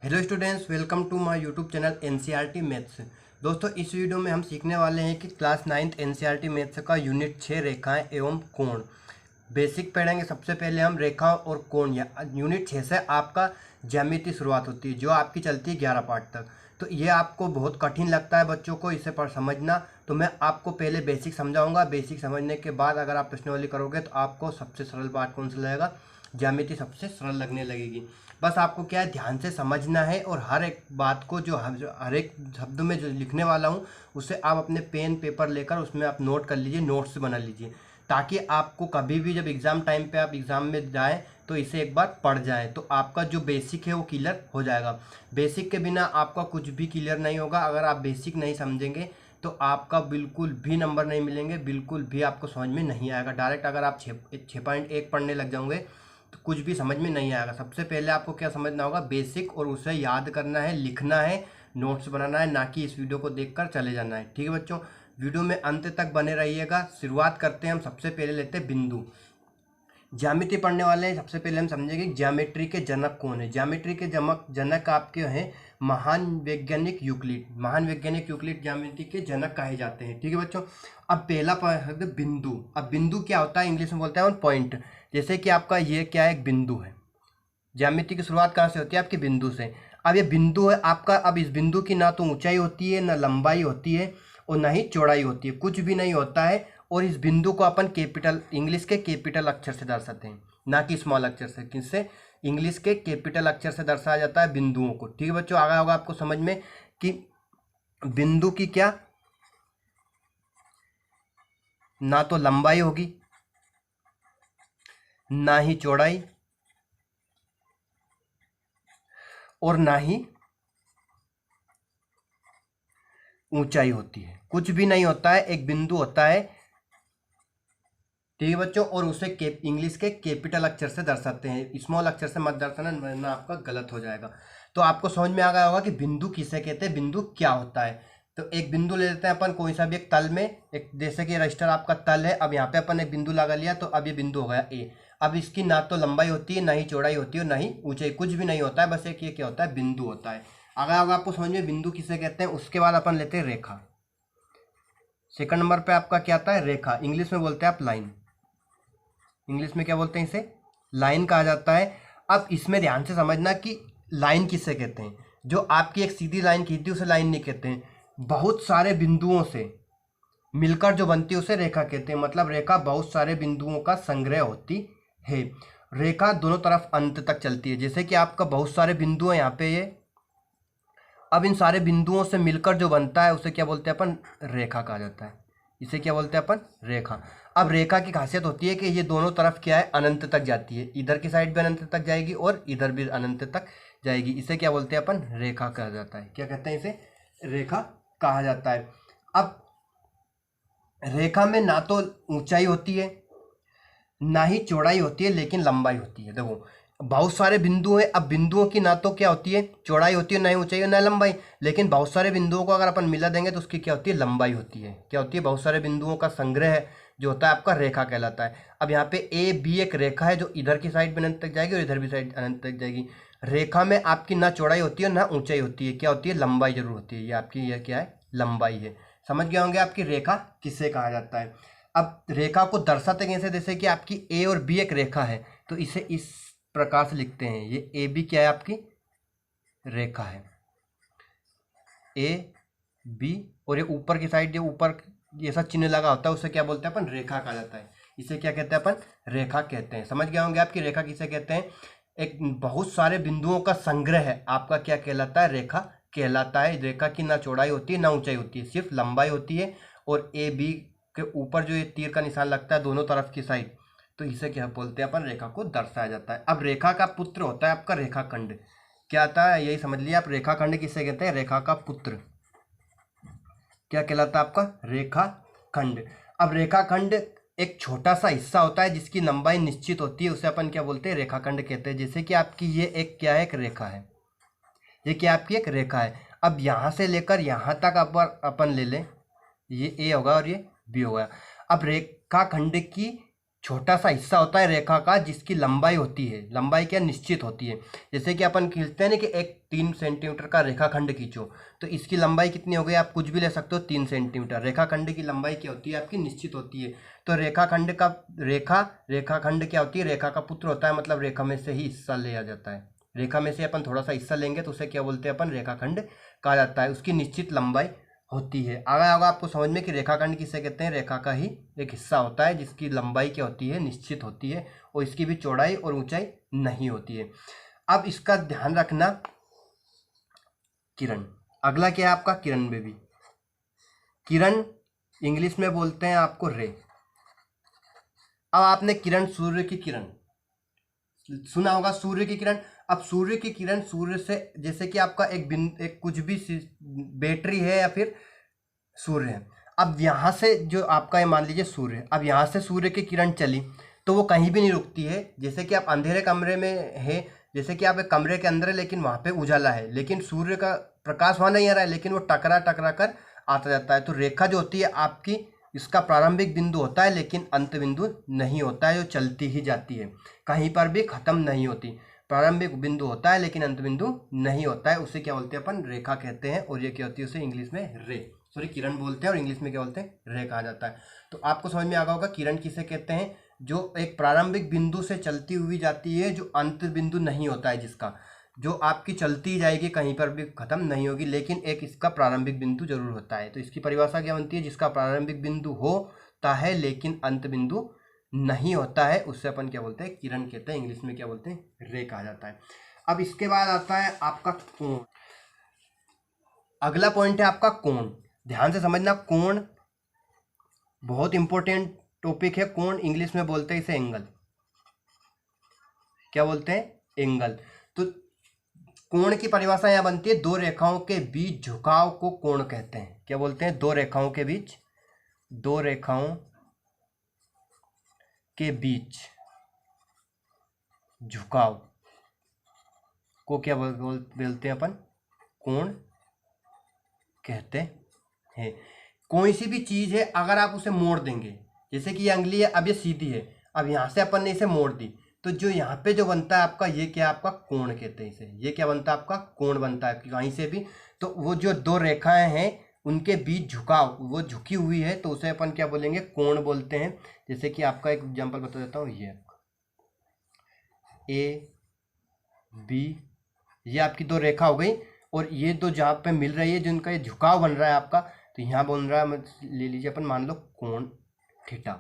Hello students, welcome to my YouTube channel NCERT maths. दोस्तों, इस video में हम सीखने वाले हैं कि क्लास 9th एनसीईआरटी मैथ्स का यूनिट 6 रेखाएं एवं कोण बेसिक पढ़ेंगे। सबसे पहले हम रेखा और कोण या यूनिट 6 से आपका ज्यामिति शुरुआत होती है जो आपकी चलती है 11 पार्ट तक। तो ये आपको बहुत कठिन लगता है बच्चों को इसे पर समझना, तो मैं आपको पहले बेसिक समझाऊंगा। बेसिक समझने के बाद अगर आप प्रश्नावली करोगे तो आपको सबसे सरल पार्ट कौन सा लगेगा, ज्यामिति सबसे सरल लगने लगेगी। बस आपको क्या है, ध्यान से समझना है और हर एक बात को जो हर एक शब्द में जो लिखने वाला हूँ उसे आप अपने पेन पेपर लेकर उसमें आप नोट कर लीजिए, नोट्स बना लीजिए, ताकि आपको कभी भी जब एग्ज़ाम टाइम पे आप एग्ज़ाम में जाएं तो इसे एक बार पढ़ जाएं तो आपका जो बेसिक है वो क्लियर हो जाएगा। बेसिक के बिना आपका कुछ भी क्लियर नहीं होगा। अगर आप बेसिक नहीं समझेंगे तो आपका बिल्कुल भी नंबर नहीं मिलेंगे, बिल्कुल भी आपको समझ में नहीं आएगा। डायरेक्ट अगर आप 6.1 पढ़ने लग जाओगे तो कुछ भी समझ में नहीं आएगा। सबसे पहले आपको क्या समझना होगा, बेसिक, और उसे याद करना है, लिखना है, नोट्स बनाना है, ना कि इस वीडियो को देखकर चले जाना है। ठीक है बच्चों, वीडियो में अंत तक बने रहिएगा। शुरुआत करते हैं हम। सबसे पहले लेते हैं बिंदु। ज्यामिति पढ़ने वाले हैं। सबसे पहले हम समझेंगे ज्यामिट्री के जनक कौन है। ज्यामिट्री के जनक आपके हैं महान वैज्ञानिक यूक्लिड। महान वैज्ञानिक यूक्लिड ज्यामिति के जनक कहे जाते हैं। ठीक है बच्चों, अब पहला पॉइंट बिंदु। अब बिंदु क्या होता है, इंग्लिश में बोलते हैं पॉइंट। जैसे कि आपका ये क्या है, एक बिंदु है। ज्यामिति की शुरुआत कहाँ से होती है, आपके बिंदु से। अब ये बिंदु है आपका। अब इस बिंदु की ना तो ऊंचाई होती है, ना लंबाई होती है, और ना ही चौड़ाई होती है, कुछ भी नहीं होता है। और इस बिंदु को अपन कैपिटल, इंग्लिश के कैपिटल अक्षर से दर्शाते हैं, ना कि स्मॉल अक्षर से। किससे? इंग्लिश के कैपिटल अक्षर से दर्शाया जाता है बिंदुओं को। ठीक है बच्चों, आ गया होगा आपको समझ में कि बिंदु की क्या, ना तो लंबाई होगी, ना ही चौड़ाई, और ना ही ऊंचाई होती है, कुछ भी नहीं होता है। एक बिंदु होता है। ठीक है बच्चों, और उसे इंग्लिश के कैपिटल अक्षर से दर्शाते हैं, स्मॉल अक्षर से मत दर्शाना वरना आपका गलत हो जाएगा। तो आपको समझ में आ गया होगा कि बिंदु किसे कहते हैं, बिंदु क्या होता है। तो एक बिंदु ले लेते हैं अपन कोई सा भी एक तल में। एक जैसे कि रजिस्टर आपका तल है, अब यहाँ पे अपन एक बिंदु लगा लिया, तो अब ये बिंदु हो गया ए। अब इसकी ना तो लंबाई होती है, ना ही चौड़ाई होती है, ना ही ऊंचाई, कुछ भी नहीं होता है, बस एक ये क्या होता है, बिंदु होता है। अगर होगा आपको समझ में बिंदु किसे कहते हैं। उसके बाद अपन लेते हैं रेखा। सेकंड नंबर पे आपका क्या आता है, रेखा। इंग्लिश में बोलते हैं आप लाइन। इंग्लिश में क्या बोलते हैं, इसे लाइन कहा जाता है। अब इसमें ध्यान से समझना कि लाइन किससे कहते हैं। जो आपकी एक सीधी लाइन खींचती है उसे लाइन नहीं कहते हैं। बहुत सारे बिंदुओं से मिलकर जो बनती है उसे रेखा कहते हैं। मतलब रेखा बहुत सारे बिंदुओं का संग्रह होती है। रेखा दोनों तरफ अंत तक चलती है। जैसे कि आपका बहुत सारे बिंदु हैं यहाँ पे ये। अब इन सारे बिंदुओं से मिलकर जो बनता है उसे क्या बोलते हैं अपन, रेखा कहा जाता है। इसे क्या बोलते हैं अपन, रेखा। अब रेखा की खासियत होती है कि ये दोनों तरफ क्या है, अनंत तक जाती है। इधर की साइड भी अनंत तक जाएगी और इधर भी अनंत तक जाएगी। इसे क्या बोलते हैं अपन, रेखा कहा जाता है। क्या कहते हैं इसे, रेखा कहा जाता है। अब रेखा में ना तो ऊंचाई होती है, ना ही चौड़ाई होती है, लेकिन लंबाई होती है। देखो बहुत सारे बिंदु हैं। अब बिंदुओं की ना तो क्या होती है, चौड़ाई होती है, ना ही ऊंचाई ना लंबाई, लेकिन बहुत सारे बिंदुओं को अगर अपन मिला देंगे तो उसकी क्या होती है, लंबाई होती है। क्या होती है, बहुत सारे बिंदुओं का संग्रह जो होता है आपका रेखा कहलाता है। अब यहाँ पे ए बी एक रेखा है जो इधर की साइड भी अनंत तक जाएगी और इधर भी साइड अनंत तक जाएगी। रेखा में आपकी ना चौड़ाई होती है ना ऊंचाई होती है, क्या होती है, लंबाई जरूर होती है। ये आपकी यह क्या है, लंबाई है। समझ गए होंगे आपकी रेखा किसे कहा जाता है। अब रेखा को दर्शाते कैसे, जैसे कि आपकी ए और बी एक रेखा है तो इसे इस प्रकार से लिखते हैं। ये ए बी क्या है, आपकी रेखा है, ए बी। और ये ऊपर की साइड जो ऊपर ऐसा चिन्ह लगा होता है उसे क्या बोलते हैं अपन, रेखा कहा जाता है। इसे क्या कहते हैं अपन, रेखा कहते हैं। समझ गए होंगे आपकी रेखा किसे कहते हैं। एक बहुत सारे बिंदुओं का संग्रह है आपका क्या कहलाता है, रेखा कहलाता है। रेखा की ना चौड़ाई होती है ना ऊंचाई होती है, सिर्फ लंबाई होती है। और ए बी के ऊपर जो ये तीर का निशान लगता है दोनों तरफ की साइड, तो इसे क्या बोलते हैं अपन, रेखा को दर्शाया जाता है। अब रेखा का पुत्र होता है आपका रेखाखंड। क्या आता है, यही समझ लिया आप। रेखाखंड किसे कहते हैं, रेखा का पुत्र क्या कहलाता है आपका, रेखाखंड। अब रेखाखंड एक छोटा सा हिस्सा होता है जिसकी लंबाई निश्चित होती है, उसे अपन क्या बोलते हैं, रेखाखंड कहते हैं। जैसे कि आपकी ये एक क्या है, एक रेखा है। ये क्या आपकी एक रेखा है। अब यहाँ से लेकर यहाँ तक अपन ले लें, ये ए होगा और ये बी होगा। अब रेखाखंड की छोटा सा हिस्सा होता है रेखा का जिसकी लंबाई होती है, लंबाई क्या निश्चित होती है। जैसे कि अपन खींचते हैं ना कि एक 3 सेंटीमीटर का रेखाखंड खींचो, तो इसकी लंबाई कितनी हो गई, आप कुछ भी ले सकते हो 3 सेंटीमीटर। रेखाखंड की लंबाई क्या होती है आपकी, निश्चित होती है। तो रेखाखंड का रेखाखंड क्या होती है, रेखा का पुत्र होता है, मतलब रेखा में से ही हिस्सा लिया जाता है। रेखा में से अपन थोड़ा सा हिस्सा लेंगे तो उसे क्या बोलते हैं अपन, रेखाखंड कहा जाता है। उसकी निश्चित लंबाई होती है। आगे होगा आपको समझ में कि रेखाखंड किसे कहते हैं, रेखा का ही एक हिस्सा होता है जिसकी लंबाई क्या होती है, निश्चित होती है, और इसकी भी चौड़ाई और ऊंचाई नहीं होती है। अब इसका ध्यान रखना, किरण। अगला क्या है आपका, किरण बेबी। किरण इंग्लिश में बोलते हैं आपको रे। अब आपने किरण, सूर्य की किरण सुना होगा, सूर्य की किरण। अब सूर्य की किरण, सूर्य से जैसे कि आपका एक कुछ भी बैटरी है या फिर सूर्य है। अब यहाँ से जो आपका ये मान लीजिए सूर्य, अब यहाँ से सूर्य की किरण चली तो वो कहीं भी नहीं रुकती है। जैसे कि आप अंधेरे कमरे में है, जैसे कि आप एक कमरे के अंदर है लेकिन वहाँ पे उजाला है, लेकिन सूर्य का प्रकाश वहाँ नहीं आ रहा है, लेकिन वो टकरा टकरा कर आता जाता है। तो रेखा जो होती है आपकी, इसका प्रारंभिक बिंदु होता है लेकिन अंत बिंदु नहीं होता है, जो चलती ही जाती है, कहीं पर भी खत्म नहीं होती। प्रारंभिक बिंदु होता है लेकिन अंत बिंदु नहीं होता है, उसे क्या बोलते हैं अपन, रेखा कहते हैं। और ये क्या होती है, उसे इंग्लिश में रे, सॉरी किरण बोलते हैं, और इंग्लिश में क्या बोलते हैं, रे कहा जाता है। तो आपको समझ में आ गया होगा किरण किसे कहते हैं, जो एक प्रारंभिक बिंदु से चलती हुई जाती है, जो अंत बिंदु नहीं होता है, जिसका जो आपकी चलती ही जाएगी, कहीं पर भी खत्म नहीं होगी, लेकिन एक इसका प्रारंभिक बिंदु जरूर होता है। तो इसकी परिभाषा क्या बनती है, जिसका प्रारंभिक बिंदु होता है लेकिन अंत बिंदु नहीं होता है, उससे अपन क्या बोलते हैं, किरण कहते हैं। इंग्लिश में क्या बोलते हैं, रे कहा जाता है। अब इसके बाद आता है आपका कोण। अगला पॉइंट है आपका कोण। ध्यान से समझना, कोण बहुत इंपॉर्टेंट टॉपिक है। कोण इंग्लिश में बोलते हैं इसे एंगल। क्या बोलते हैं, एंगल। तो कोण की परिभाषा यहां बनती है, दो रेखाओं के बीच झुकाव को कोण कहते हैं। क्या बोलते हैं, दो रेखाओं के बीच, दो रेखाओं के बीच झुकाव को क्या बोलते हैं अपन, कोण कहते हैं। कोई सी भी चीज है, अगर आप उसे मोड़ देंगे, जैसे कि ये अंगली है, अब ये सीधी है, अब यहां से अपन ने इसे मोड़ दी, तो जो यहाँ पे जो बनता है आपका, ये क्या आपका कोण कहते हैं इसे। ये क्या बनता है आपका, कोण बनता है कहीं से भी। तो वो जो दो रेखाएं हैं उनके बीच झुकाव, वो झुकी हुई है, तो उसे अपन क्या बोलेंगे, कोण बोलते हैं। जैसे कि आपका एक एग्जांपल बता देता हूँ, ये ए बी, ये आपकी दो रेखा हो गई, और ये दो जहाँ पे मिल रही है, जिनका ये झुकाव बन रहा है आपका, तो यहाँ बन रहा है, ले लीजिए अपन, मान लो कोण थीटा।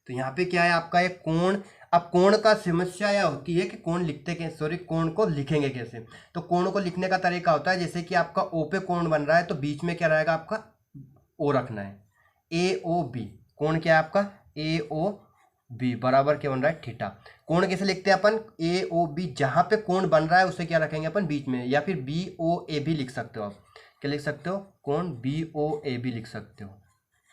तो यहाँ पे क्या है आपका एक कोण। अब कोण का समस्या यह होती है कि कोण लिखते कैसे, सॉरी कोण को लिखेंगे कैसे। तो कोण को लिखने का तरीका होता है, जैसे कि आपका ओ पे कोण बन रहा है, तो बीच में क्या रहेगा आपका, ओ रखना है, ए ओ बी। कोण क्या है आपका, ए ओ बी बराबर क्या बन रहा है, थीटा। कोण कैसे लिखते हैं अपन, ए ओ बी, जहां पे कोण बन रहा है उसे क्या रखेंगे अपन, बीच में, या फिर बी ओ ए भी लिख सकते हो आप। क्या लिख सकते हो, कोण बी ओ ए भी लिख सकते हो।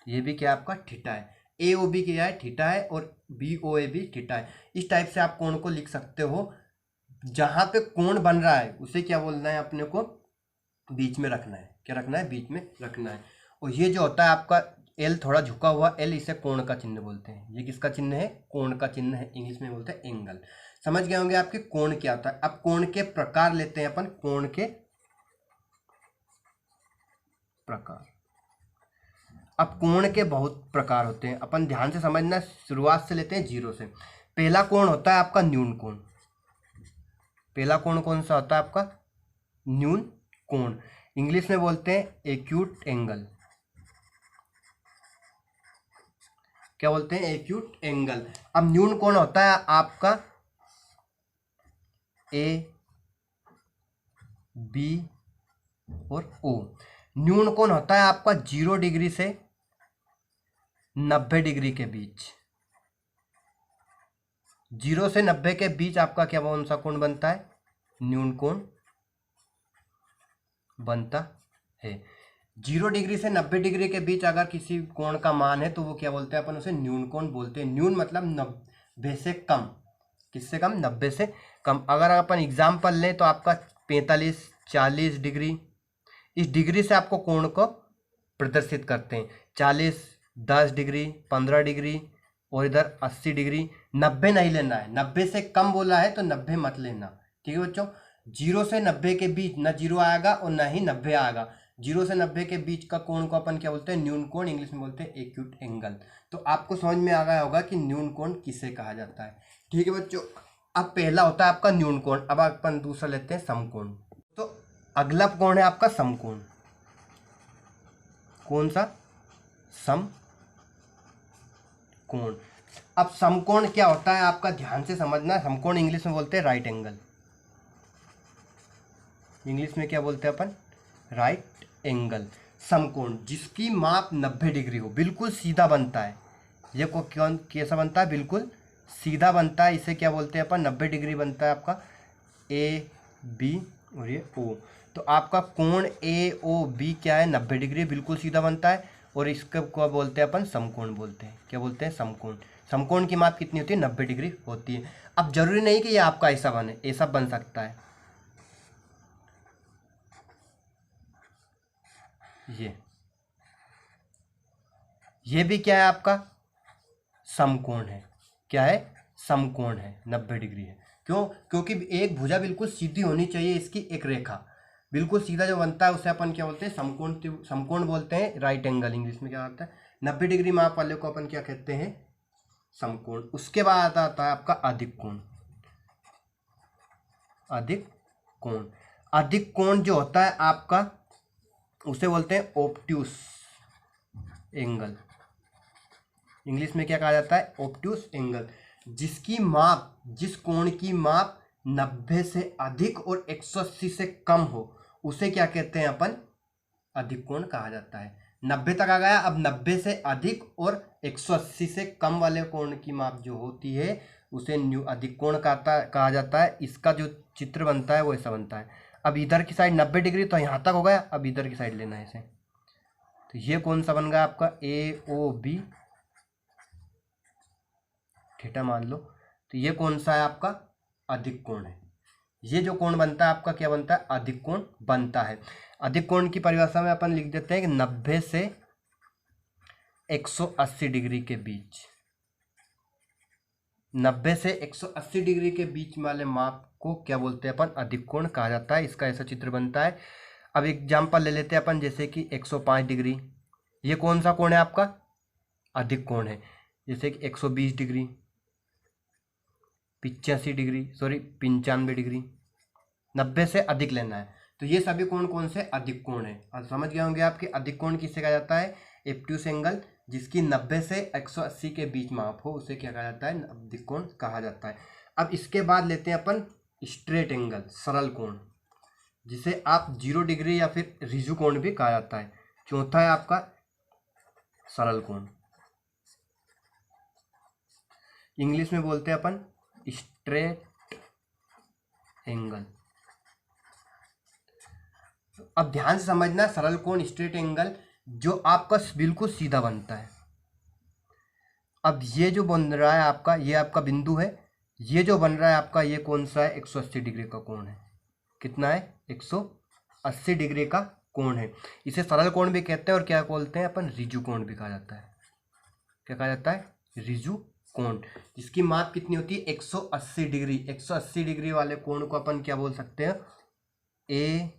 ये भी क्या आपका थीटा है, ए ओ बी क्या है, थीटा है, और बी ओ ए भी थीटा है। इस टाइप से आप कोण को लिख सकते हो। जहां पे कोण बन रहा है उसे क्या बोलना है अपने को, बीच में रखना है। क्या रखना है, बीच में रखना है। और ये जो होता है आपका एल थोड़ा झुका हुआ एल, इसे कोण का चिन्ह बोलते हैं। ये किसका चिन्ह है, कोण का चिन्ह है, इंग्लिश में बोलते हैं एंगल। समझ गए होंगे आपके कोण क्या होता है। अब कोण के प्रकार लेते हैं अपन, कोण के प्रकार। अब कोण के बहुत प्रकार होते हैं, अपन ध्यान से समझना। शुरुआत से लेते हैं जीरो से। पहला कोण होता है आपका न्यून कोण। पहला कोण कौन सा होता है आपका, न्यून कोण। इंग्लिश में बोलते हैं एक्यूट एंगल। क्या बोलते हैं, एक्यूट एंगल। अब न्यून कोण होता है आपका ए बी और ओ। न्यून कोण होता है आपका 0 डिग्री से 90 डिग्री के बीच। 0 से 90 के बीच आपका क्या कौन सा कोण बनता है, न्यून कोण बनता है। 0 डिग्री से 90 डिग्री के बीच अगर किसी कोण का मान है तो वो क्या बोलते हैं अपन, उसे न्यून कोण बोलते हैं। न्यून मतलब 90 से कम। किससे कम, 90 से कम। अगर अपन एग्जाम्पल लें तो आपका 45, 40 डिग्री, इस डिग्री से आपको कोण को प्रदर्शित करते हैं। 40, 10 डिग्री, 15 डिग्री, और इधर 80 डिग्री। 90 नहीं लेना है, 90 से कम बोला है तो 90 मत लेना, ठीक है बच्चों। 0 से 90 के बीच ना 0 आएगा और ना ही 90 आएगा। 0 से 90 के बीच का कोण को अपन क्या बोलते हैं, न्यून कोण, इंग्लिश में बोलते हैं एक्यूट एंगल। तो आपको समझ में आ गया होगा कि न्यून कोण किसे कहा जाता है, ठीक है बच्चों। अब पहला होता है आपका न्यून कोण, अब अपन दूसरा लेते हैं समकोण। तो अगला कोण है आपका समकोण। कौन सा? समकोण। अब समकोण क्या होता है आपका ध्यान से समझना। समकोण इंग्लिश में बोलते हैं राइट एंगल। इंग्लिश में क्या बोलते हैं अपन? Right angle. समकोण जिसकी माप 90 डिग्री हो, बिल्कुल सीधा बनता है। ये को कौन कैसा बनता है? बिल्कुल सीधा बनता है। इसे क्या बोलते हैं अपन? 90 डिग्री बनता है आपका ए बी और ये ओ। तो आपका कोण ए ओ बी क्या है? 90 डिग्री, बिल्कुल सीधा बनता है। और इसको क्या बोलते हैं अपन? समकोण बोलते हैं। क्या बोलते हैं? समकोण। समकोण की माप कितनी होती है? 90 डिग्री होती है। अब जरूरी नहीं कि ये आपका ऐसा बने, ऐसा बन सकता है। ये भी क्या है आपका? समकोण है। क्या है? समकोण है, 90 डिग्री है। क्यों? क्योंकि एक भुजा बिल्कुल सीधी होनी चाहिए, इसकी एक रेखा बिल्कुल सीधा जो बनता है उसे अपन क्या बोलते हैं? समकोण। समकोण बोलते हैं राइट एंगल। इंग्लिश में क्या होता है? 90 डिग्री माप वाले को अपन क्या कहते हैं? समकोण। उसके बाद आता है आपका अधिक कोण। अधिक कोण। अधिक कोण जो होता है आपका उसे बोलते हैं ऑब्ट्यूस एंगल। इंग्लिश में क्या कहा जाता है? Obtuse angle. जिसकी माप, जिस कोण की माप 90 से अधिक और 180 से कम हो उसे क्या कहते हैं अपन? अधिक कोण कहा जाता है। 90 तक आ गया, अब 90 से अधिक और 180 से कम वाले कोण की माप जो होती है उसे अधिक कोण कहा जाता है। इसका जो चित्र बनता है वो ऐसा बनता है। अब इधर की साइड 90 डिग्री तो यहाँ तक हो गया, अब इधर की साइड लेना है इसे। तो ये कौन सा बन गया आपका? ए ओ बी थीटा मान लो। तो ये कौन सा है आपका? अधिक कोण है। ये जो कोण बनता है आपका क्या बनता है? अधिक कोण बनता है। अधिक कोण की परिभाषा में अपन लिख देते हैं कि 90 से 180 डिग्री के बीच, 90 से 180 डिग्री के बीच वाले माप को क्या बोलते हैं अपन? अधिक कोण कहा जाता है। इसका ऐसा चित्र बनता है। अब एग्जाम्पल ले लेते हैं अपन, जैसे कि 105 डिग्री। ये कौन सा कोण है आपका? अधिक कोण है। जैसे कि 120 डिग्री, 85 डिग्री, सॉरी 95 डिग्री। 90 से अधिक लेना है। तो ये सभी कोण कौन से? अधिक कोण है। अब समझ गए होंगे आपके अधिक कोण किससे कहा जाता है? Obtuse angle. जिसकी 90 से 180 के बीच माप हो उसे क्या कहा जाता है? अधिक कोण कहा जाता है। अब इसके बाद लेते हैं अपन स्ट्रेट एंगल, सरल कोण, जिसे आप 0 डिग्री या फिर रिजु कोण भी कहा जाता है। चौथा है आपका सरल कोण। इंग्लिश में बोलते हैं अपन स्ट्रेट एंगल। अब ध्यान से समझना, सरल कोण, स्ट्रेट एंगल जो आपका बिल्कुल सीधा बनता है। अब ये जो बन रहा है आपका, ये आपका बिंदु है। ये जो बन रहा है आपका, ये कौन सा है? 180 डिग्री का कोण है। कितना है? 180 डिग्री का कोण है। इसे सरल कोण भी कहते हैं और क्या बोलते हैं अपन? रिजु कोण भी कहा जाता है। क्या कहा जाता है? रिजु कोण। जिसकी माप कितनी होती है? 180 डिग्री। 180 डिग्री वाले कोण को अपन क्या बोल सकते हैं? ए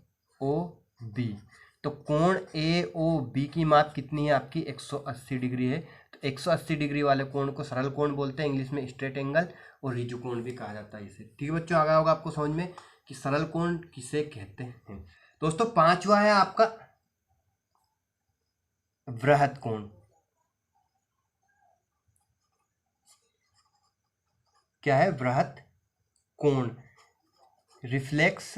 ओ बी। तो कोण ए ओ बी की माप कितनी है आपकी? 180 डिग्री है। तो 180 डिग्री वाले कोण को सरल कोण बोलते हैं, इंग्लिश में स्ट्रेट एंगल, और रिजु कोण भी कहा जाता है इसे। ठीक है बच्चों, आ गया होगा आपको समझ में कि सरल कोण किसे कहते हैं। दोस्तों पांचवा है आपका वृहत कोण। क्या है? वृहत कोण, रिफ्लेक्स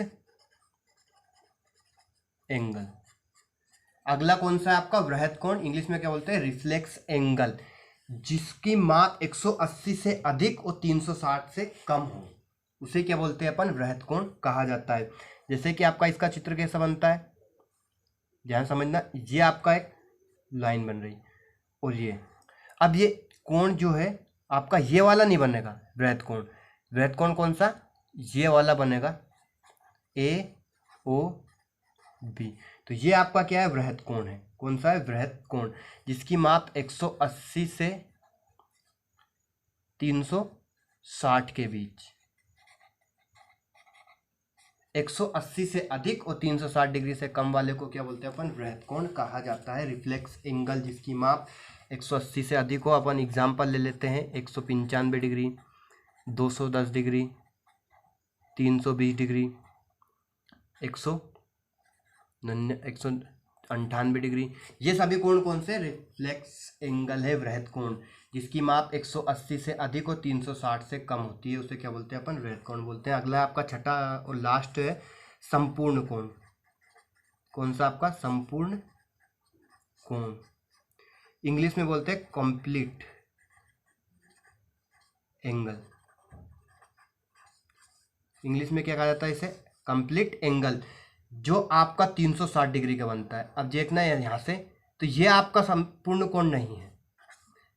एंगल। अगला कौन सा है आपका? वृहत कोण, इंग्लिश में क्या बोलते हैं? Reflex angle. जिसकी माप 180 से अधिक और 360 से कम हो उसे क्या बोलते हैं अपन? वृहत कोण कहा जाता है। जैसे कि आपका इसका चित्र कैसा बनता है, ध्यान समझना। ये आपका एक लाइन बन रही और ये, अब ये कोण जो है आपका ये वाला नहीं बनेगा वृहत कोण। वृहत कोण कौन सा? ये वाला बनेगा, ए ओ बी। तो ये आपका क्या है? वृहत कोण है। कौन सा है? वृहत कोण। जिसकी माप 180 से 360 के बीच। 180 से अधिक और 360 डिग्री से कम वाले को क्या बोलते हैं अपन? वृहत कोण कहा जाता है। रिफ्लेक्स एंगल जिसकी माप 180 से अधिक हो, अपन एग्जाम्पल ले लेते हैं 195 डिग्री, 210 डिग्री, 320 डिग्री, 198 डिग्री। ये सभी कोण कौन से? रिफ्लेक्स एंगल है, वृहत कोण जिसकी माप 180 से अधिक और 360 से कम होती है, उसे क्या बोलते हैं अपन? वृहत कोण बोलते हैं। अगला आपका छठा और लास्ट है संपूर्ण कोण। कौन सा आपका? संपूर्ण कोण। इंग्लिश में बोलते हैं कंप्लीट एंगल। इंग्लिश में क्या कहा जाता है इसे? कंप्लीट एंगल, जो आपका 360 डिग्री का बनता है। अब देखना है यहाँ से, तो ये आपका संपूर्ण कोण नहीं है।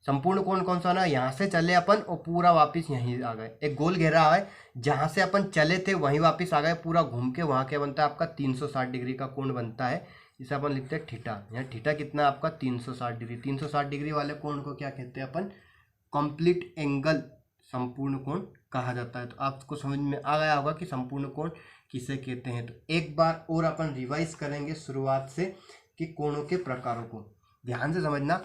संपूर्ण कोण कौन सा ना? यहाँ से चले अपन और पूरा वापस यहीं आ गए। एक गोल घेरा है, जहाँ से अपन चले थे वहीं वापस आ गए, पूरा घूम के वहाँ क्या बनता है आपका? 360 डिग्री का कोण बनता है। इसे अपन लिखते हैं थीटा। यहाँ थीटा कितना है आपका? 360 डिग्री। 360 डिग्री वाले कोण को क्या कहते हैं अपन? कंप्लीट एंगल, संपूर्ण कोण कहा जाता है। तो आपको समझ में आ गया होगा कि संपूर्ण कोण किसे कहते हैं। तो एक बार और अपन रिवाइज करेंगे शुरुआत से कि कोणों के प्रकारों को ध्यान से समझना।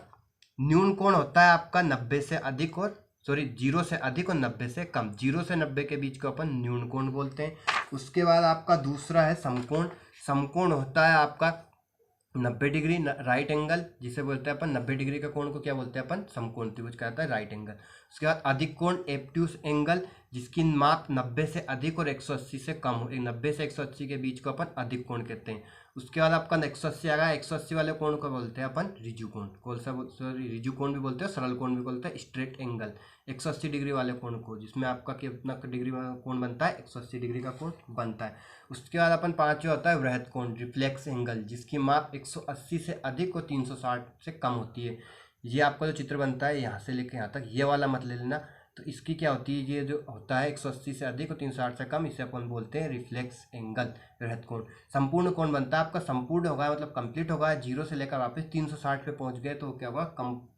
न्यून कोण होता है आपका 90 से अधिक और 0 से अधिक और 90 से कम। 0 से 90 के बीच को अपन न्यून कोण बोलते हैं। उसके बाद आपका दूसरा है समकोण। समकोण होता है आपका 90 डिग्री, राइट एंगल जिसे बोलते हैं अपन। 90 डिग्री का कोण को क्या बोलते हैं अपन? समकोण त्रिभुज कहता है, राइट एंगल। उसके बाद अधिक कोण एब्ट्यूस एंगल जिसकी माप 90 से अधिक और 180 से कम हो। 90 से 180 के बीच को अपन अधिक कोण कहते हैं। उसके बाद आपका 180 आ गया। 180 वाले कोण को बोलते हैं अपन रिजु कोण। कौन सा? सॉरी, रिजु कोण भी बोलते हैं, सरल कोण भी बोलते हैं, स्ट्रेट एंगल। 180 डिग्री वाले कोण को, जिसमें आपका कितना डिग्री कोण बनता है? 180 डिग्री का कोण बनता है। उसके बाद अपन पांचवा होता है वृहत कोण, रिफ्लेक्स एंगल जिसकी माप 180 से अधिक और 360 से कम होती है। ये आपका जो चित्र बनता है यहाँ से लेकर यहाँ तक, ये वाला मत ले लेना। तो इसकी क्या होती है? ये जो होता है 180 से अधिक और 360 से कम, इसे अपन बोलते हैं रिफ्लेक्स एंगल, वृहत कोण। संपूर्ण कोण बनता है आपका, संपूर्ण होगा मतलब कंप्लीट होगा, 0 से लेकर वापस 360 पे पहुंच गए तो क्या होगा?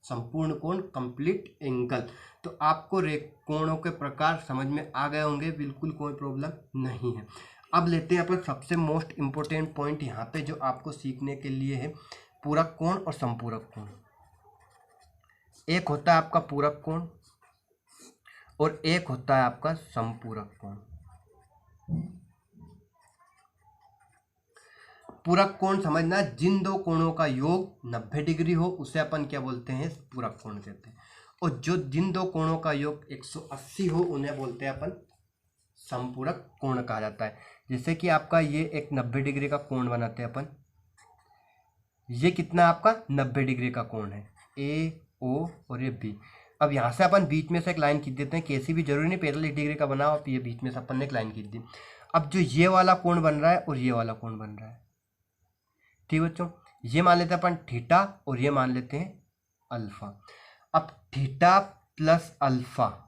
संपूर्ण कोण, कंप्लीट एंगल। तो आपको कोणों के प्रकार समझ में आ गए होंगे, बिल्कुल कोई प्रॉब्लम नहीं है। अब लेते हैं अपन सबसे मोस्ट इम्पोर्टेंट पॉइंट यहाँ पे जो आपको सीखने के लिए है, पूरक कोण और संपूरक कोण। एक होता है आपका पूरक कोण और एक होता है आपका संपूरक कोण। पूरक कोण समझना, जिन दो कोणों का योग 90 डिग्री हो उसे अपन क्या बोलते हैं? पूरक कोण कहते हैं। और जो जिन दो कोणों का योग 180 हो उन्हें बोलते हैं अपन संपूरक कोण कहा जाता है। जैसे कि आपका ये एक 90 डिग्री का कोण बनाते हैं अपन। ये कितना आपका? 90 डिग्री का कोण है, ए ओ और ये बी। अब यहाँ से अपन बीच में से एक लाइन खींच देते हैं, कैसी भी जरूरी नहीं 45 डिग्री का बना हो, ये बीच में से अपन ने एक लाइन खींच दी। अब जो ये वाला कोण बन रहा है और ये वाला कोण बन रहा है, ठीक बच्चों, ये मान लेते हैं अपन थीटा और ये मान लेते हैं अल्फा। अब थीटा प्लस अल्फा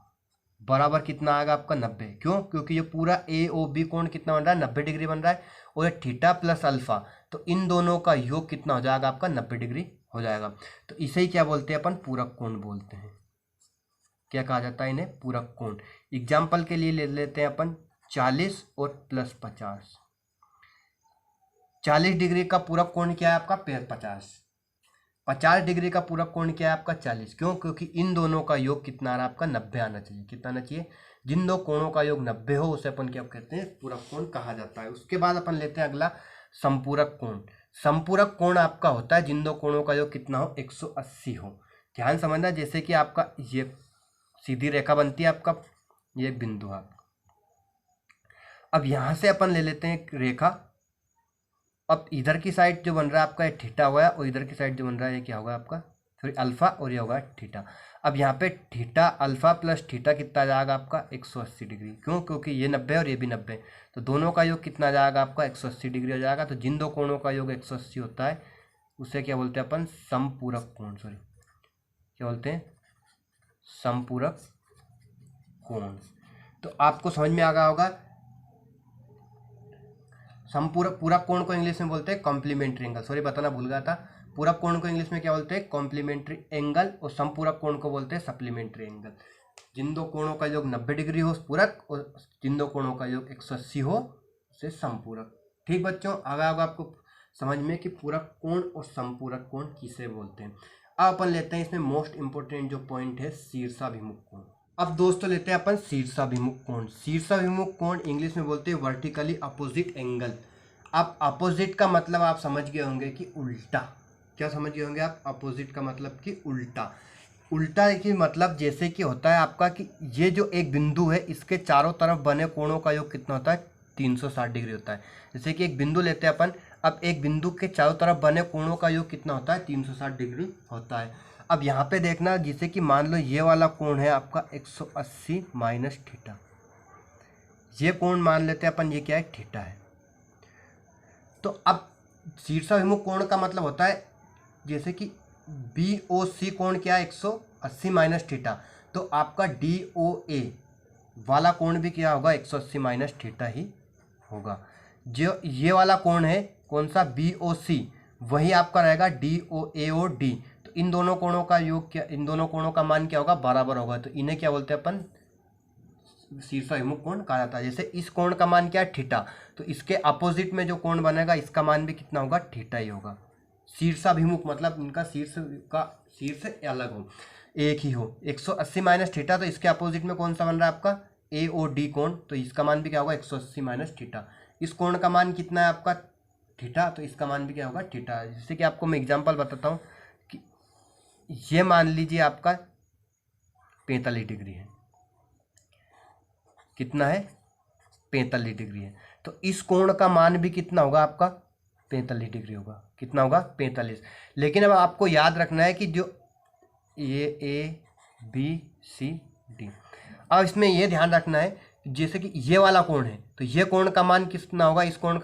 बराबर कितना आएगा आपका? 90। क्यों? क्योंकि ये पूरा ए ओ बी कोण कितना बन रहा है? 90 डिग्री बन रहा है। और ये थीटा प्लस अल्फा, तो इन दोनों का योग कितना हो जाएगा आपका? 90 डिग्री हो जाएगा। तो इसे ही क्या बोलते हैं अपन? पूरक कोण बोलते हैं। क्या कहा जाता है इन्हें? पूरक कोण। एग्जाम्पल के लिए ले लेते हैं अपन 40 और प्लस 50। 40 डिग्री का पूरक कोण क्या है आपका? 50। 50 डिग्री का पूरक कोण क्या है आपका? 40। क्यों? क्योंकि इन दोनों का योग कितना आ रहा है आपका? 90 आना चाहिए। कितना आना चाहिए? जिन दो कोणों का योग 90 हो उसे अपन क्या कहते हैं? पूरक कोण कहा जाता है। उसके बाद अपन लेते हैं अगला संपूरक कोण। संपूरक कोण आपका होता है जिन दो कोणों का योग कितना हो? 180 हो। ध्यान समझना, जैसे कि आपका ये सीधी रेखा बनती है आपका, ये एक बिंदु है। अब यहां से अपन ले लेते हैं एक रेखा। अब इधर की साइड जो बन रहा है आपका ये थीटा हुआ और इधर की साइड जो बन रहा है ये क्या होगा आपका? सॉरी अल्फा, और ये होगा थीटा। अब यहाँ पे थीटा अल्फा प्लस थीटा कितना आ जाएगा आपका? 180 डिग्री। क्यों? क्योंकि ये 90 और ये भी 90, तो दोनों का योग कितना आ जाएगा आपका? 180 डिग्री हो जाएगा। तो जिन दो कोणों का योग 180 होता है उसे क्या बोलते हैं अपन? संपूरक कोण। सॉरी क्या बोलते हैं? संपूरक कोण। तो आपको समझ में आ गया होगा। पूरक कोण को इंग्लिश में बोलते हैं कॉम्प्लीमेंट्री एंगल। सॉरी बताना भूल गया था, पूरक कोण को इंग्लिश में क्या बोलते हैं? Complementary angle. और संपूरक कोण को बोलते हैं सप्लीमेंट्री एंगल। जिन दो कोणों का योग 90 डिग्री हो पूरक और जिन दो कोणों का योग 180 हो उसे समपूरक। ठीक बच्चों, आगे होगा आपको समझ में कि पूरक कोण और समपूरक कोण किसे बोलते हैं। अब अपन लेते हैं इसमें मोस्ट इंपोर्टेंट जो पॉइंट है शीर्षाभिमुख कोण। अब दोस्तों लेते हैं अपन शीर्षाभिमुख कोण। शीर्षाभिमुख कोण इंग्लिश में बोलते हैं वर्टिकली अपोजिट एंगल। अब अपोजिट का मतलब आप समझ गए होंगे कि उल्टा। क्या समझ गए होंगे आप? अपोजिट का मतलब कि उल्टा। उल्टा की मतलब जैसे कि होता है आपका कि ये जो एक बिंदु है इसके चारों तरफ बने कोणों का योग कितना होता है? 360 डिग्री होता है। जैसे कि एक बिंदु लेते हैं अपन, अब एक बिंदु के चारों तरफ बने कोणों का योग कितना होता है? 360 डिग्री होता है। अब यहाँ पे देखना, जैसे कि मान लो ये वाला कोण है आपका 180 माइनस थीटा, ये कोण मान लेते हैं अपन, ये क्या है? थीटा है। तो अब शीर्षाभिमुख कोण का मतलब होता है जैसे कि BOC कोण क्या है? 180 माइनस थीटा, तो आपका DOA वाला कोण भी क्या होगा? 180 माइनस थीटा ही होगा। जो ये वाला कोण है कौन सा? BOC, वही आपका रहेगा DOA और D। तो इन दोनों कोणों का योग क्या, इन दोनों कोणों का मान क्या होगा? बराबर होगा। तो इन्हें क्या बोलते हैं अपन? शीर्षाभिमुख कोण कहा जाता है। जैसे इस कोण का मान क्या है? थीटा, तो इसके अपोजिट में जो कोण बनेगा इसका मान भी कितना होगा? थीटा ही होगा। शीर्षाभिमुख मतलब इनका शीर्ष अलग हो, एक ही हो। 180 माइनस थीटा, तो इसके अपोजिट में कौन सा बन रहा है आपका? AOD कोण, तो इसका मान भी क्या होगा? 180 माइनस थीटा। इस कोण का मान कितना है आपका? थीटा, तो इसका मान भी क्या होगा? थीटा। जैसे कि आपको मैं एग्जांपल बताता हूँ कि ये मान लीजिए आपका 45 डिग्री है। कितना है? 45 डिग्री है। तो इस कोण का मान भी कितना होगा आपका? 45 डिग्री होगा। कितना होगा? 45। लेकिन अब आपको याद रखना है कि जो ये ABCD, अब इसमें ये ध्यान रखना है जैसे कि ये वाला कोण है तो ये कोण का मान कितना होगा? इस कोण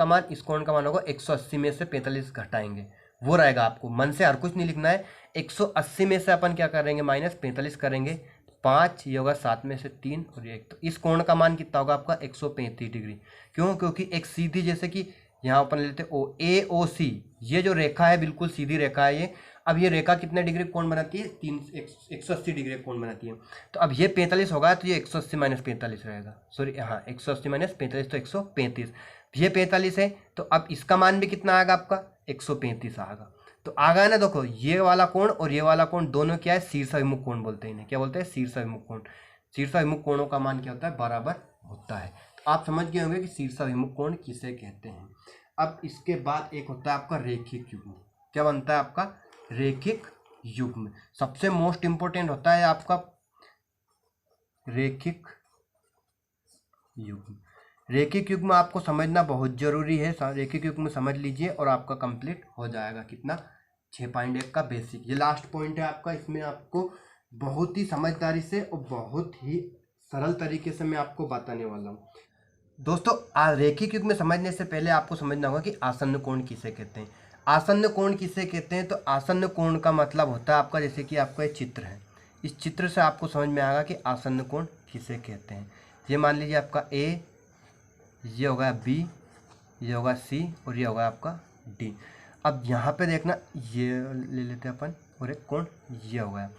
का मान होगा 180 में से 45 घटाएंगे, वो रहेगा। आपको मन से हर कुछ नहीं लिखना है। 180 में से अपन क्या करेंगे? माइनस 45 करेंगे। 5 ये होगा, 7 में से 3 और 1, तो इस कोण का मान कितना होगा आपका? 135 डिग्री। क्यों? क्योंकि एक सीधी, जैसे कि यहाँ अपन लेते हैं AOC, ये जो रेखा है बिल्कुल सीधी रेखा है ये। अब ये रेखा कितने डिग्री कोण बनाती है? 180 डिग्री कोण बनाती है। तो अब ये 45 होगा, तो ये 180 माइनस 45 रहेगा। सॉरी, हाँ, 180 माइनस 45 तो 135। ये 45 है, तो अब इसका मान भी कितना आएगा आपका? 135 आएगा। तो आगा ना, देखो ये वाला कोण और ये वाला कोण दोनों क्या है? शीर्षाभिमुख कोण बोलते हैं इन्हें। क्या बोलते हैं? शीर्षाभिमुख कोण। शीर्षाभिमुख कोणों का मान क्या होता है? बराबर होता है। तो आप समझ गए होंगे कि शीर्षाभिमुख कोण किसे कहते हैं। अब इसके बाद एक होता है आपका रेखिक युग्म। क्या बनता है आपका? रेखिक युग्म। सबसे मोस्ट इंपोर्टेंट होता है आपका रेखिक युग्म। रेखिक युग्म आपको समझना बहुत जरूरी है। रेखिक युग्म समझ लीजिए और आपका कंप्लीट हो जाएगा। कितना? 6.1 का बेसिक। ये लास्ट पॉइंट है आपका। इसमें आपको बहुत ही समझदारी से और बहुत ही सरल तरीके से मैं आपको बताने वाला हूँ। दोस्तों, रेखिक युग्म समझने से पहले आपको समझना होगा कि आसन्न कोण किसे कहते हैं। आसन्न कोण किसे कहते हैं? तो आसन्न कोण का मतलब होता है आपका, जैसे कि आपका ये चित्र है, इस चित्र से आपको समझ में आएगा कि आसन्न कोण किसे कहते हैं। ये मान लीजिए आपका A, ये होगा B, ये होगा C और ये होगा आपका D। अब यहाँ पे देखना, ये ले लेते हैं अपन, और एक कोण ये हो गया।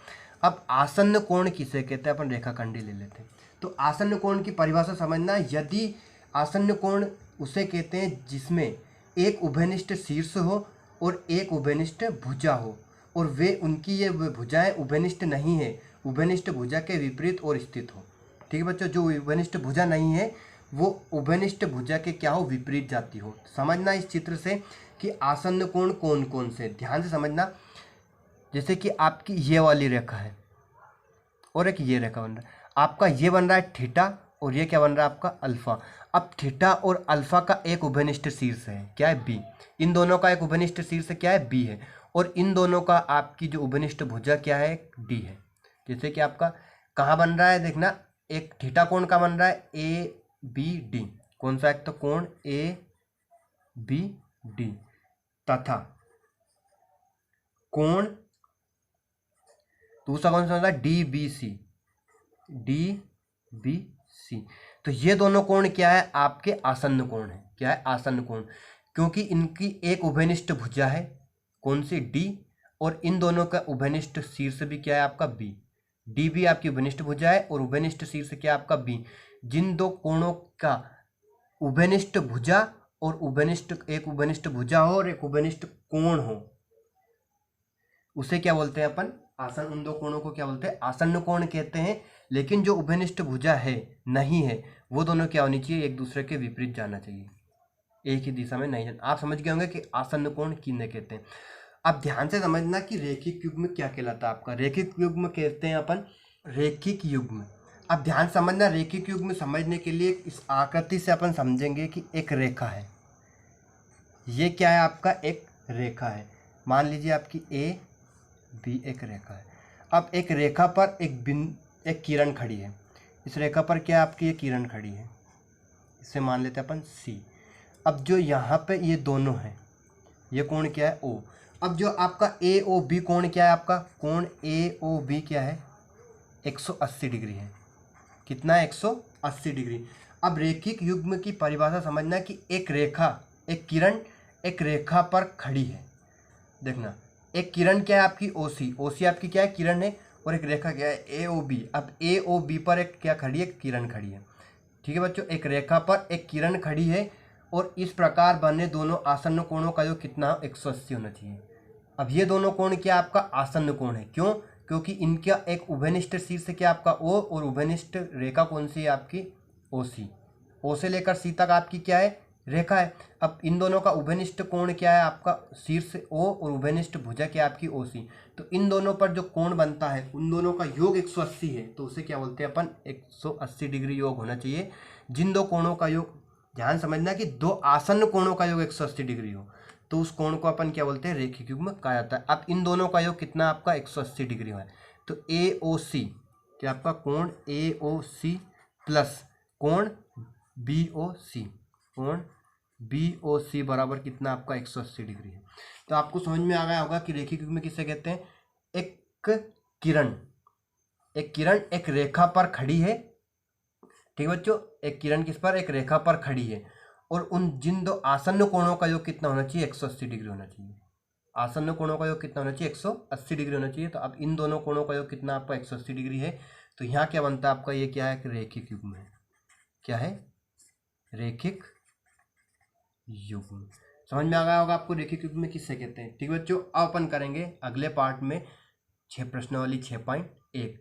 अब आसन्न कोण किसे कहते हैं? अपन रेखाखंडी ले लेते हैं। तो आसन्न कोण की परिभाषा समझना, यदि आसन्न कोण उसे कहते हैं जिसमें एक उभयनिष्ठ शीर्ष हो और एक उभयनिष्ठ भुजा हो, और वे उनकी ये भुजाएं उभयनिष्ठ नहीं है, उभयनिष्ठ भुजा के विपरीत और स्थित हो। ठीक है बच्चों, जो उभयनिष्ठ भुजा नहीं है वो उभयनिष्ठ भुजा के क्या हो? विपरीत जाती हो। समझना इस चित्र से कि आसन्न कोण कौन कौन से, ध्यान से समझना। जैसे कि आपकी ये वाली रेखा है और एक ये रेखा बन रहा है, आपका ये बन रहा है थीटा और ये क्या बन रहा है आपका? अल्फा। अब थीटा और अल्फा का एक उभयनिष्ठ शीर्ष है, क्या है? बी। इन दोनों का एक उभयनिष्ठ शीर्ष क्या है? बी है। और इन दोनों का आपकी जो उभयनिष्ठ भुजा क्या है? डी है। जैसे कि आपका कहाँ बन रहा है? देखना, एक थीटा कोण का बन रहा है ABD। कौन सा? एक तो कोण ABD तथा कोण दूसरा कौन सा होता है? DBC। तो ये दोनों कोण क्या है? आपके आसन्न कोण है। क्या है? आसन्न कोण, क्योंकि इनकी एक उभयनिष्ठ भुजा है, कौन सी? D, और इन दोनों का उभयनिष्ठ शीर्ष भी क्या है आपका? B। डी भी आपकी उभयनिष्ठ भुजा है और उभयनिष्ठ शीर्ष क्या है आपका बी। जिन दो कोणों का उभयनिष्ठ भुजा और उभयनिष्ठ, एक उभयनिष्ठ भुजा हो और एक उभयनिष्ठ कोण हो, उसे क्या बोलते हैं अपन, आसन। उन दो कोणों को क्या बोलते हैं, आसन्न कोण कहते हैं। लेकिन जो उभयनिष्ठ भुजा है नहीं है, वो दोनों क्या होनी चाहिए, एक दूसरे के विपरीत जाना चाहिए, एक ही दिशा में नहीं जाना। आप समझ गए होंगे कि आसन्न कोण किन्हें कहते हैं। अब ध्यान से समझना कि रेखिक युग्म क्या कहलाता है आपका। रेखिक युग्म कहते हैं अपन रेखिक युग्म। अब ध्यान समझना, रेखिक युग्म समझने के लिए इस आकृति से अपन समझेंगे कि एक रेखा है, ये क्या है आपका, एक रेखा है। मान लीजिए आपकी ए बी एक रेखा है। अब एक रेखा पर एक किरण खड़ी है। इस रेखा पर क्या आपकी एक किरण खड़ी है, इसे मान लेते हैं अपन सी। अब जो यहाँ पे ये दोनों हैं, ये कोण क्या है, ओ। अब जो आपका ए ओ बी कोण क्या है, आपका कोण ए ओ बी क्या है, 180 डिग्री है। कितना है, 180 डिग्री। अब रेखिक युग्म की परिभाषा समझना कि एक रेखा, एक किरण एक रेखा पर खड़ी है। देखना, एक किरण क्या है आपकी ओसी, ओसी आपकी क्या है, किरण है, और एक रेखा क्या है, ए ओ बी। अब ए ओ बी पर एक क्या खड़ी है, किरण खड़ी है। ठीक है बच्चों, एक रेखा पर एक किरण खड़ी है और इस प्रकार बने दोनों आसन्न कोणों का योग कितना, 180 होना चाहिए। अब ये दोनों कोण क्या आपका आसन्न कोण है, क्यों, क्योंकि इनका एक उभयनिष्ठ शीर्ष क्या आपका ओ, और उभयनिष्ठ रेखा कौन सी है आपकी, ओ सी। ओ से लेकर सी तक आपकी क्या है, रेखा है। अब इन दोनों का उभयनिष्ठ कोण क्या है आपका, शीर्ष ओ और उभयनिष्ठ भुजा क्या आपकी ओ सी। तो इन दोनों पर जो कोण बनता है उन दोनों का योग 180 है, तो उसे क्या बोलते हैं अपन, 180 डिग्री योग होना चाहिए। जिन दो कोणों का योग, ध्यान समझना कि दो आसन्न कोणों का योग 180 डिग्री हो, तो उस कोण को अपन क्या बोलते हैं, रेखिक युग्म कहा जाता है। अब इन दोनों का योग कितना आपका, 180 डिग्री है। तो ए ओ सी क्या आपका कोण ए ओ सी प्लस कोण बी ओ सी, कोण बी ओ सी बराबर कितना आपका, 180 डिग्री है। तो आपको समझ में आ गया होगा कि रेखिक युग्म किसे कहते हैं। एक किरण, एक किरण एक रेखा पर खड़ी है, ठीक है बच्चों, एक किरण किस पर, एक रेखा पर खड़ी है, और उन जिन दो आसन्न कोणों का योग कितना होना चाहिए, 180 डिग्री होना चाहिए। आसन्न कोणों का योग कितना होना चाहिए, 180 डिग्री होना चाहिए। तो अब इन दोनों कोणों का योग कितना आपका, 180 डिग्री है। तो यहाँ क्या बनता है आपका, ये क्या है, रेखिक युग्म है। क्या है, रेखिक युग्म। समझ में आ गया होगा आपको रेखिक युग्म किससे कहते हैं। ठीक है बच्चों, अब अपन करेंगे अगले पार्ट में 6 प्रश्नावली 6.1।